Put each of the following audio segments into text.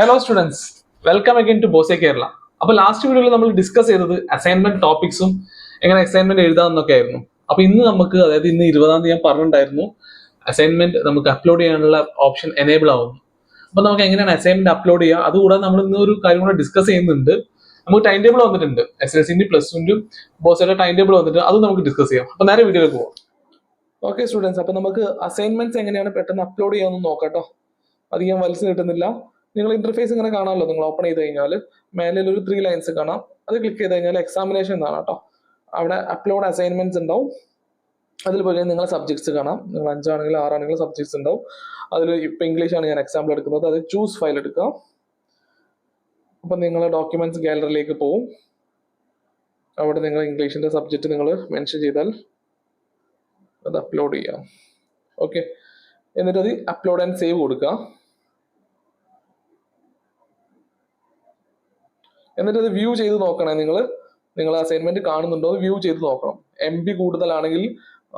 Hello students, welcome again to Bose Kerala. അപ്പൊ last വീഡിയോയിൽ നമ്മൾ ഡിസ്കസ് ചെയ്തത് അസൈൻമെന്റ് ടോപ്പിക്സും എങ്ങനെ അസൈൻമെന്റ് എഴുതാമെന്നൊക്കെ ആയിരുന്നു. അപ്പൊ ഇന്ന് നമുക്ക്, അതായത് ഇന്ന് 20-ാം തീയതി ഞാൻ പറഞ്ഞിട്ടുണ്ടായിരുന്നു അസൈൻമെന്റ് നമുക്ക് അപ്ലോഡ് ചെയ്യാനുള്ള ഓപ്ഷൻ എനേബിൾ ആവുന്നു. അപ്പൊ നമുക്ക് എങ്ങനെയാണ് അസൈൻമെന്റ് അപ്ലോഡ് ചെയ്യുക, അതുകൂടാതെ നമ്മൾ ഇന്ന് ഒരു കാര്യം കൂടെ ഡിസ്കസ് ചെയ്യുന്നുണ്ട്. നമുക്ക് ടൈം ടേബിൾ വന്നിട്ടുണ്ട്, SLC പ്ലസ് ബോസയുടെ ടൈം ടേബിൾ വന്നിട്ട് അത് നമുക്ക് ഡിസ്കസ് ചെയ്യാം. അപ്പൊ നേരെ വീഡിയോയിലേക്ക് പോവാം. ഓക്കെ സ്റ്റുഡൻസ്, അപ്പൊ നമുക്ക് അസൈൻമെന്റ്സ് എങ്ങനെയാണ് പെട്ടെന്ന് അപ്ലോഡ് ചെയ്യാമെന്ന് നോക്കാട്ടോ. അധികം വലിച്ചു കിട്ടുന്നില്ല. നിങ്ങൾ ഇന്റർഫേസ് ഇങ്ങനെ കാണാമല്ലോ. നിങ്ങൾ ഓപ്പൺ ചെയ്ത് കഴിഞ്ഞാൽ മേലിൽ ഒരു 3 ലൈൻസ് കാണാം. അത് ക്ലിക്ക് ചെയ്ത് കഴിഞ്ഞാൽ എക്സാമിനേഷൻ എന്നാണ് കേട്ടോ. അവിടെ അപ്ലോഡ് അസൈൻമെന്റ്സ് ഉണ്ടാവും. അതിൽ പോയി നിങ്ങളെ സബ്ജക്ട്സ് കാണാം. നിങ്ങൾ 5 ആണെങ്കിലും 6 ആണെങ്കിലും സബ്ജക്ട്സ് ഉണ്ടാവും. അതിൽ ഇപ്പൊ ഇംഗ്ലീഷ് ആണ് ഞാൻ എക്സാമ്പിൾ എടുക്കുന്നത്. അത് ചൂസ് ഫയൽ എടുക്കുക. അപ്പൊ നിങ്ങൾ ഡോക്യുമെന്റ്സ് ഗാലറിയിലേക്ക് പോകും. അവിടെ നിങ്ങൾ ഇംഗ്ലീഷിന്റെ സബ്ജക്ട് നിങ്ങൾ മെൻഷൻ ചെയ്താൽ അത് അപ്ലോഡ് ചെയ്യാം. ഓക്കെ, എന്നിട്ട് അത് അപ്ലോഡ് ആൻഡ് സേവ് കൊടുക്കുക. എന്നിട്ട് അത് വ്യൂ ചെയ്ത് നോക്കണേ. നിങ്ങൾ അസൈൻമെന്റ് കാണുന്നുണ്ടോ എന്ന് വ്യൂ ചെയ്ത് നോക്കണം. MB കൂടുതലാണെങ്കിൽ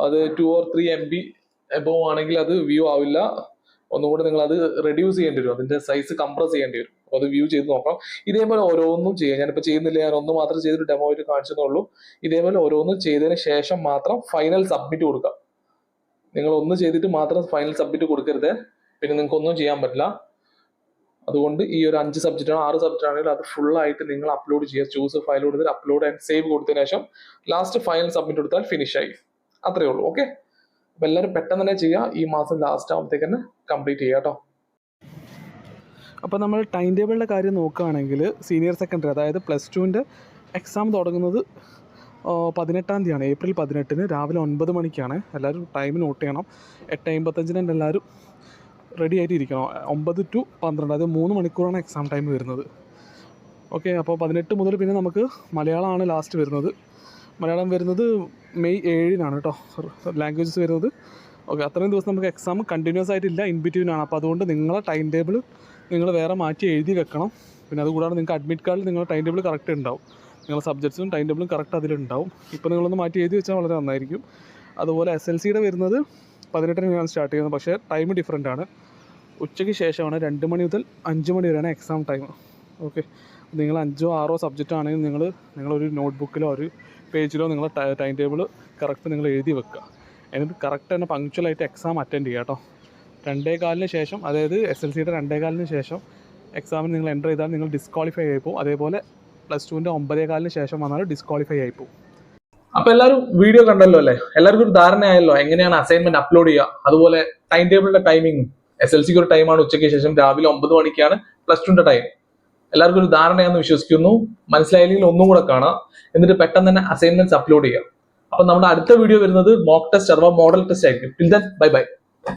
അത് 2 or 3 MB എബോവ് ആണെങ്കിൽ അത് വ്യൂ ആവില്ല. ഒന്നുകൂടെ നിങ്ങൾ അത് റെഡ്യൂസ് ചെയ്യേണ്ടി വരും. അതിന്റെ സൈസ് കംപ്രസ് ചെയ്യേണ്ടി വരും. അപ്പോൾ അത് വ്യൂ ചെയ്ത് നോക്കണം. ഇതേപോലെ ഓരോന്നും ചെയ്യാം. ഞാനിപ്പോൾ ചെയ്യുന്നില്ല, ഞാൻ ഒന്ന് മാത്രം ചെയ്തൊരു ഡെമോ ആയിട്ട് കാണിച്ചതേ. ഇതേപോലെ ഓരോന്നും ചെയ്തതിന് ശേഷം മാത്രം ഫൈനൽ സബ്മിറ്റ് കൊടുക്കാം. നിങ്ങൾ ഒന്ന് ചെയ്തിട്ട് മാത്രം ഫൈനൽ സബ്മിറ്റ് കൊടുക്കരുത്, പിന്നെ നിങ്ങൾക്ക് ഒന്നും ചെയ്യാൻ പറ്റില്ല. അതുകൊണ്ട് ഈ ഒരു 5 സബ്ജക്റ്റ് ആണ് 6 സബ്ജക്റ്റ് ആണെങ്കിൽ അത് ഫുൾ ആയിട്ട് നിങ്ങൾ അപ്ലോഡ് ചെയ്യുക. ചൂസ് ഫയൽ കൊടുത്തിട്ട് അപ്ലോഡ് ആൻഡ് സേവ് കൊടുത്തതിന് ശേഷം ലാസ്റ്റ് ഫൈനൽ സബ്മിറ്റ് കൊടുത്താൽ ഫിനിഷ് ആയി. അത്രേ ഉള്ളൂ. ഓക്കെ, അപ്പൊ എല്ലാവരും പെട്ടെന്ന് തന്നെ ചെയ്യുക. ഈ മാസം ലാസ്റ്റ് ആകുമ്പോഴത്തേക്ക് തന്നെ കംപ്ലീറ്റ് ചെയ്യുക കേട്ടോ. അപ്പോൾ നമ്മൾ ടൈം ടേബിളിൻ്റെ കാര്യം നോക്കുകയാണെങ്കിൽ സീനിയർ സെക്കൻഡറി, അതായത് +2ൻ്റെ എക്സാം തുടങ്ങുന്നത് 18-ാം തീയതിയാണ്. ഏപ്രിൽ 18-ന് രാവിലെ 9 മണിക്കാണ്. എല്ലാവരും ടൈം നോട്ട് ചെയ്യണം. 8:55 എല്ലാവരും റെഡി ആയിട്ട് ഇരിക്കണം. 9 to 12, അതായത് 3 മണിക്കൂറാണ് എക്സാം ടൈം വരുന്നത്. ഓക്കെ, അപ്പോൾ 18 മുതൽ പിന്നെ നമുക്ക് മലയാളമാണ് ലാസ്റ്റ് വരുന്നത്. മലയാളം വരുന്നത് മെയ് 7-നാണ് കേട്ടോ ലാംഗ്വേജസ് വരുന്നത്. ഓക്കെ, അത്രയും ദിവസം നമുക്ക് എക്സാം കണ്ടിന്യൂസ് ആയിട്ടില്ല, ഇൻ ബിറ്റ്വീൻ ആണ്. അപ്പോൾ അതുകൊണ്ട് നിങ്ങളെ ടൈം ടേബിൾ നിങ്ങൾ വേറെ മാറ്റി എഴുതി വെക്കണം. പിന്നെ അതുകൂടാതെ നിങ്ങൾക്ക് അഡ്മിറ്റ് കാർഡിൽ നിങ്ങളുടെ ടൈം ടേബിൾ കറക്റ്റ് ഉണ്ടാവും. നിങ്ങളുടെ സബ്ജക്ട്സും ടൈം ടേബിളും കറക്റ്റ് അതിലുണ്ടാവും. ഇപ്പോൾ നിങ്ങളൊന്ന് മാറ്റി എഴുതി വെച്ചാൽ വളരെ നന്നായിരിക്കും. അതുപോലെ SLCയുടെ വരുന്നത് 18-നാണ് സ്റ്റാർട്ട് ചെയ്യുന്നത്. പക്ഷേ ടൈം ഡിഫറെൻ്റ് ആണ്. ഉച്ചയ്ക്ക് ശേഷമാണ് 2 മണി മുതൽ 5 മണി വരെയാണ് എക്സാം ടൈം. ഓക്കെ, നിങ്ങൾ 5 or 6 സബ്ജക്റ്റ് ആണെങ്കിൽ നിങ്ങളൊരു നോട്ട്ബുക്കിലോ ഒരു പേജിലോ നിങ്ങൾ ടൈം ടേബിൾ കറക്റ്റ് നിങ്ങൾ എഴുതി വെക്കുക. എന്നിട്ട് കറക്റ്റ് തന്നെ പങ്ക്ച്വലായിട്ട് എക്സാം അറ്റൻഡ് ചെയ്യുക കേട്ടോ. 2:15 ശേഷം, അതായത് SLCയുടെ 2:15 ശേഷം എക്സാമിന് നിങ്ങൾ എൻ്റർ ചെയ്താൽ നിങ്ങൾ ഡിസ്ക്വാളിഫൈ ആയിപ്പോവും. അതേപോലെ +2ൻ്റെ 9:15 ശേഷം വന്നാൽ ഡിസ്ക്വാളിഫൈ ആയിപ്പോവും. അപ്പൊ എല്ലാവരും വീഡിയോ കണ്ടല്ലോ അല്ലേ? എല്ലാവർക്കും ഒരു ധാരണയായല്ലോ എങ്ങനെയാണ് അസൈൻമെന്റ് അപ്ലോഡ് ചെയ്യുക. അതുപോലെ ടൈം ടേബിളിന്റെ ടൈമിങ്ങും. SLCക്ക് ഒരു ടൈമാണ് ഉച്ചയ്ക്ക് ശേഷം രാവിലെ 9 മണിക്കാണ് +2ന്റെ ടൈം. എല്ലാവർക്കും ഒരു ധാരണയാണെന്ന് വിശ്വസിക്കുന്നു. മനസ്സിലായില്ലെങ്കിൽ ഒന്നും കൂടെ കാണാം. എന്നിട്ട് പെട്ടെന്ന് തന്നെ അസൈൻമെന്റ്സ് അപ്ലോഡ് ചെയ്യാം. അപ്പൊ നമ്മുടെ അടുത്ത വീഡിയോ വരുന്നത് മോക്ക് ടെസ്റ്റ് അഥവാ മോഡൽ ടെസ്റ്റ് ആയിരിക്കും. Till then bye bye.